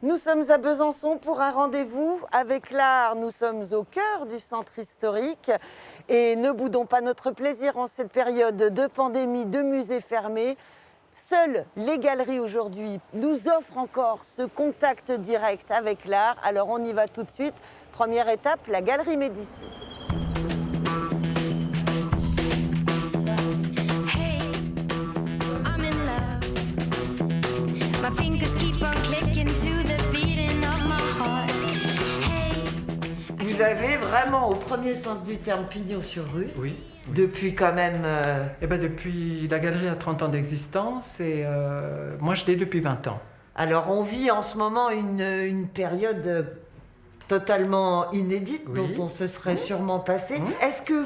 Nous sommes à Besançon pour un rendez-vous avec l'art. Nous sommes au cœur du centre historique et ne boudons pas notre plaisir en cette période de pandémie, de musées fermés. Seules les galeries aujourd'hui nous offrent encore ce contact direct avec l'art. Alors on y va tout de suite. Première étape, la galerie Médicis. Vous avez vraiment, au premier sens du terme, pignon sur rue. Oui. Depuis quand même... Depuis la galerie a 30 ans d'existence et moi je l'ai depuis 20 ans. Alors on vit en ce moment une période totalement inédite, Oui. dont on se serait sûrement passé. Est-ce que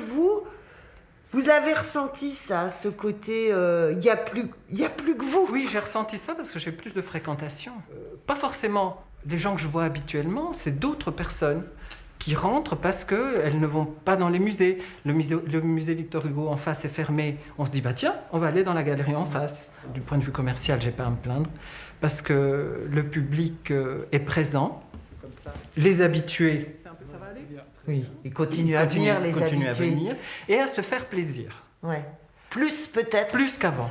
vous avez ressenti ça, ce côté il y a plus que vous? Oui, j'ai ressenti ça parce que j'ai plus de fréquentation. Pas forcément les gens que je vois habituellement, c'est d'autres personnes qui rentrent parce qu'elles ne vont pas dans les musées. Le musée Victor Hugo en face est fermé. On se dit, bah tiens, on va aller dans la galerie en face. Du point de vue commercial, j'ai pas à me plaindre parce que le public est présent. Comme ça. Les habitués, ça va aller. Oui, ils continuent à venir, les continuent à habitués. venir et à se faire plaisir. Ouais. Plus peut-être. Plus qu'avant.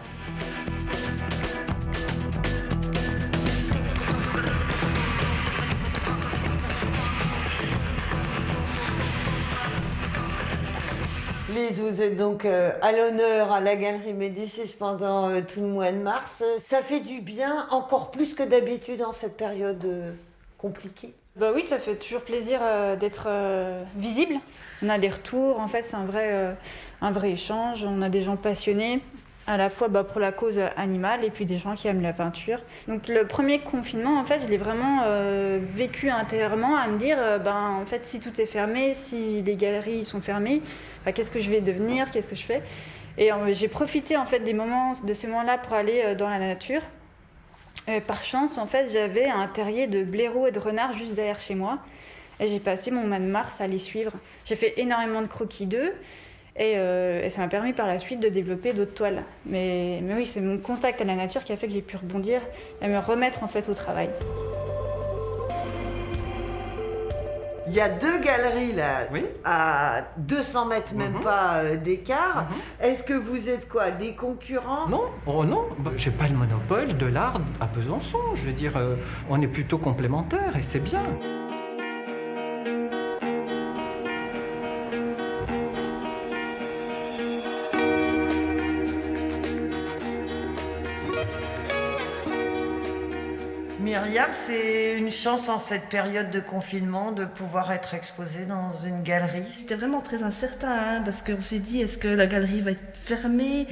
Lise, vous êtes donc à l'honneur à la Galerie Médicis pendant tout le mois de mars. Ça fait du bien, encore plus que d'habitude en cette période compliquée. Bah oui, ça fait toujours plaisir d'être visible. On a des retours, en fait c'est un vrai échange. On a des gens passionnés, à la fois pour la cause animale et puis des gens qui aiment la peinture. Donc le premier confinement, en fait, je l'ai vraiment vécu intérieurement à me dire, en fait, si tout est fermé, si les galeries sont fermées, qu'est-ce que je vais devenir, qu'est-ce que je fais? Et j'ai profité en fait de ces moments-là pour aller dans la nature. Par chance, en fait, j'avais un terrier de blaireaux et de renards juste derrière chez moi. Et j'ai passé mon mois de mars à les suivre. J'ai fait énormément de croquis d'eux. Et ça m'a permis par la suite de développer d'autres toiles. Mais oui, c'est mon contact à la nature qui a fait que j'ai pu rebondir et me remettre en fait au travail. Il y a deux galeries là, Oui. à 200 mètres même pas d'écart. Est-ce que vous êtes quoi, des concurrents? Non, oh non, j'ai pas le monopole de l'art à Besançon. Je veux dire, on est plutôt complémentaires et c'est bien. Myriam, c'est une chance en cette période de confinement de pouvoir être exposée dans une galerie. C'était vraiment très incertain, parce qu'on s'est dit, est-ce que la galerie va être fermée?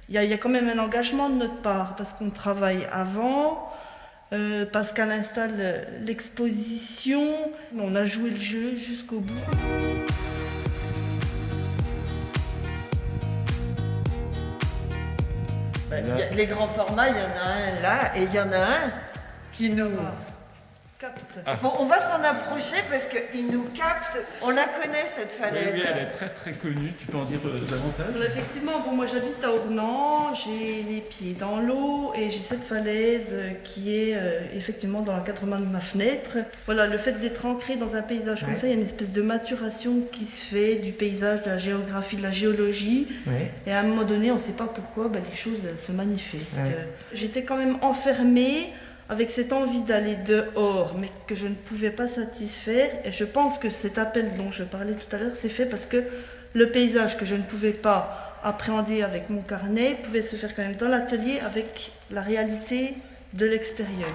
Il y a quand même un engagement de notre part, parce qu'on travaille avant, parce qu'elle installe l'exposition. On a joué le jeu jusqu'au bout. Les grands formats, il y en a un là et il y en a un qui nous capte. On va s'en approcher parce qu'il nous capte. On la connaît cette falaise. Oui, elle est très très connue. Tu peux en dire davantage? Effectivement, moi j'habite à Ornans, j'ai les pieds dans l'eau et j'ai cette falaise qui est effectivement dans l'encadrement de ma fenêtre. Voilà, le fait d'être ancré dans un paysage comme ça, il y a une espèce de maturation qui se fait du paysage, de la géographie, de la géologie. Ouais. Et à un moment donné, on ne sait pas pourquoi les choses se manifestent. Ouais. J'étais quand même enfermée avec cette envie d'aller dehors, mais que je ne pouvais pas satisfaire. Et je pense que cet appel dont je parlais tout à l'heure, c'est fait parce que le paysage que je ne pouvais pas appréhender avec mon carnet pouvait se faire quand même dans l'atelier avec la réalité de l'extérieur.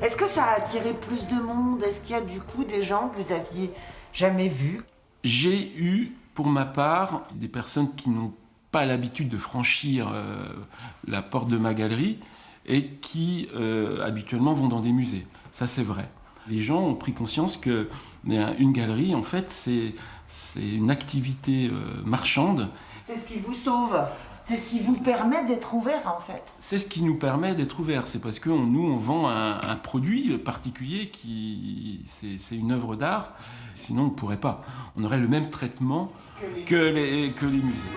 Est-ce que ça a attiré plus de monde? Est-ce qu'il y a du coup des gens que vous aviez jamais vus? J'ai eu, pour ma part, des personnes qui n'ont pas l'habitude de franchir la porte de ma galerie et qui habituellement vont dans des musées. Ça, c'est vrai. Les gens ont pris conscience que une galerie, en fait, c'est une activité marchande. C'est ce qui vous sauve. C'est ce qui vous permet d'être ouvert, en fait. C'est ce qui nous permet d'être ouvert. C'est parce que nous, on vend un produit particulier c'est une œuvre d'art. sinon on ne pourrait pas. On aurait le même traitement que les musées.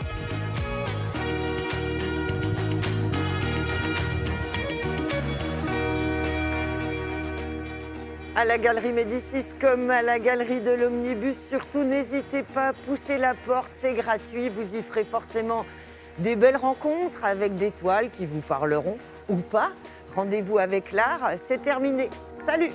À la Galerie Médicis comme à la Galerie de l'Omnibus, surtout n'hésitez pas, poussez la porte, c'est gratuit. Vous y ferez forcément des belles rencontres avec des toiles qui vous parleront ou pas. Rendez-vous avec l'art, c'est terminé. Salut!